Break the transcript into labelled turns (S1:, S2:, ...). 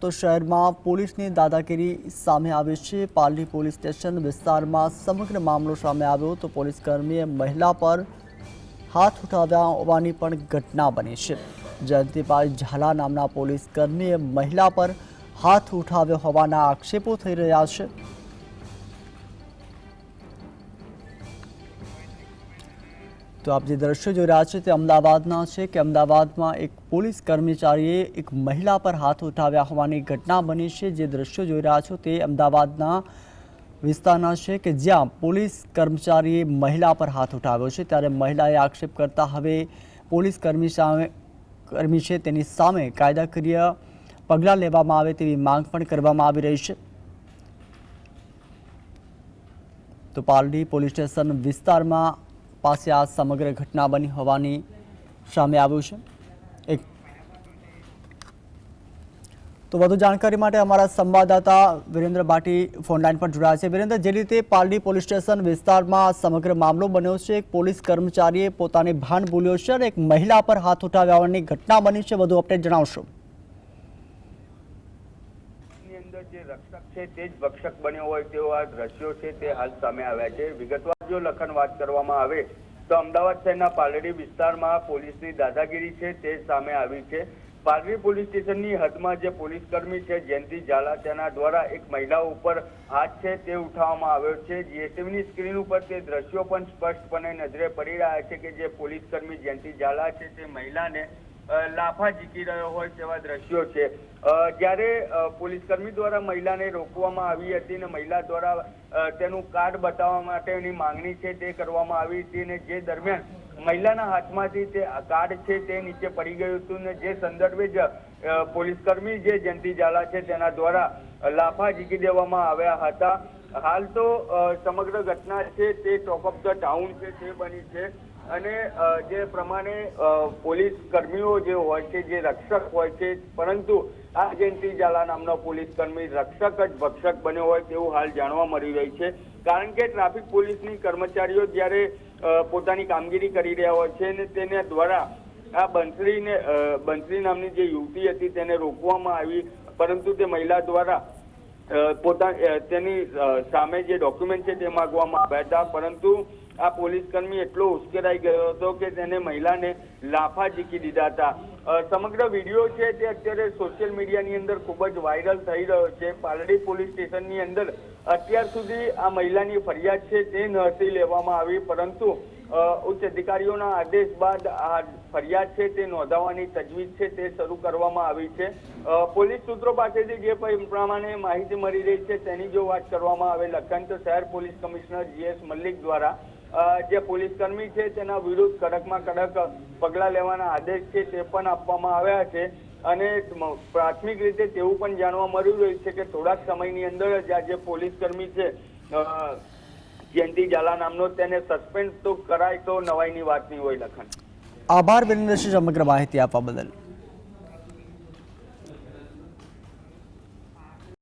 S1: तो शहर में पुलिस की दादागिरी सामे आई है। पालड़ी पुलिस स्टेशन विस्तार में समग्र मामलो सामे आव्यो तो पुलिसकर्मीए महिला पर हाथ उठाव्या होवानी पण घटना बनी है। जयंतीभाई झाला नामना पुलिसकर्मीए महिला पर हाथ उठाव्यो होवाना आक्षेपो थई रह्या छे। तो आप जो दृश्य जो रहा है अमदावादना है कि अमदावाद में एक पुलिस कर्मचारीए एक महिला पर हाथ उठाव्या होवानी घटना बनी है। जे दृश्य जो रहा छो ते अमदावादना विस्तारना है कि ज्यां पुलिस कर्मचारीए महिला पर हाथ उठाव्यो छे त्यारे महिलाए आक्षेप करता हवे पुलिस कर्मी छे तेनी सामे कायदाकीय पगलां लेवामां आवे तेवी मांग पण करवामां आवी रही है। तो पालड़ी पुलिस स्टेशन विस्तार में पासे आ समग्र घटना बनी होवानी सामे आव्युं छे। एक तो વધુ જાણકારી માટે અમારા સંવાદદાતા વીરેન્દ્ર ભાટી ફોનલાઈન પર જોડાયા છે। વીરેન્દ્ર, જે રીતે પાલડી પોલીસ સ્ટેશન વિસ્તારમાં સમગ્ર મામલો બન્યો છે, એક પોલીસ કર્મચારીએ પોતાને ભાન ભૂલ્યો છે અને એક મહિલા પર હાથ ઉઠાવ્યાની ઘટના બની છે, વધુ અપડેટ જણાવશો।
S2: જે રક્ષક છે તે જ ભક્ષક બન્યો હોય તેવા દ્રશ્યો છે તે હાલ સામે આવ્યા છે। વિગતવાર જો લખન વાત કરવામાં આવે તો અમદાવાદ શહેરના પાલડી વિસ્તારમાં પોલીસની દાદાગીરી છે તે સામે આવી છે। પાલડી પોલીસ સ્ટેશનની હદમાં જે પોલીસકર્મી છે જયંતિ ઝાલા તેના દ્વારા એક મહિલા ઉપર હાથ છે તે ઉઠાવવામાં આવ્યો છે। જીએસટીવીની સ્ક્રીન ઉપર તે દ્રશ્યો પણ સ્પષ્ટપણે નજરે પડી રહ્યા છે કે જે પોલીસકર્મી જયંતિ ઝાલા છે તે મહિલાને લાફા ઝીકી રહ્યો હોય તેવા દ્રશ્યો છે। જ્યારે પોલીસકર્મી દ્વારા મહિલાને રોકવામાં આવી હતી અને મહિલા દ્વારા તેનું કાર્ડ બતાવવા માટેની માંગણી છે તે કરવામાં આવી હતી અને જે દરમિયાન મહિલાના હાથમાંથી તે કાર્ડ છે તે નીચે પડી ગયું હતું અને જે સંદર્ભે જ પોલીસકર્મી જે જયંતિ ઝાલા છે તેના દ્વારા લાફા ઝીકી દેવામાં આવ્યા હતા। હાલ તો સમગ્ર ઘટના છે તે ટોક ઓફ ધ ટાઉન છે તે બની છે અને જે પ્રમાણે પોલીસ કર્મીઓ જે હોય છે જે રક્ષક હોય છે પરંતુ આ જયંતિ ઝાલા નામનો પોલીસકર્મી રક્ષક જ ભક્ષક બન્યો હોય તેવું હાલ જાણવા મળી રહી છે। કારણ કે ટ્રાફિક પોલીસની કર્મચારીઓ જ્યારે પોતાની કામગીરી કરી રહ્યા હોય છે અને તેને દ્વારા આ બંસરી નામની જે યુવતી હતી તેને રોકવામાં આવી પરંતુ તે મહિલા દ્વારા તેની સામે જે ડોક્યુમેન્ટ છે તે માંગવામાં આવ્યા હતા પરંતુ આ પોલીસકર્મી એટલો ઉશ્કેરાઈ ગયો હતો કે તેને મહિલાને લાફા ઝીકી દીધા હતા। સમગ્ર વિડીયો છે તે અત્યારે સોશિયલ મીડિયાની અંદર ખૂબ જ વાયરલ થઈ રહ્યો છે। પાલડી પોલીસ સ્ટેશનની અંદર અત્યાર સુધી આ મહિલાની ફરિયાદ છે તે નહોતી લેવામાં આવી પરંતુ ઉચ્ચ અધિકારીઓના આદેશ બાદ આ ફરિયાદ છે તે નોંધાવવાની તજવીજ છે તે શરૂ કરવામાં આવી છે। પોલીસ સૂત્રો પાસેથી જે પ્રમાણે માહિતી મળી રહી છે તેની જો વાત કરવામાં આવે લખન તો શહેર પોલીસ કમિશનર જીએસ મલ્લિક દ્વારા જે પોલીસકર્મી છે તેના વિરુદ્ધ કડકમાં કડક પગલાં લેવાના આદેશ છે તે પણ આપવામાં આવ્યા છે અને પ્રાથમિક રીતે તેવું પણ જાણવા મળી રહ્યું છે કે થોડાક સમયની અંદર જ આ જે પોલીસકર્મી છે જયંતિ ઝાલા નામનો તેને સસ્પેન્ડ તો કરાય તો નવાઈની વાત નહીં હોય। લખન,
S1: આભાર વીરેન્દ્રસિંહ સમગ્ર માહિતી આપવા બદલ।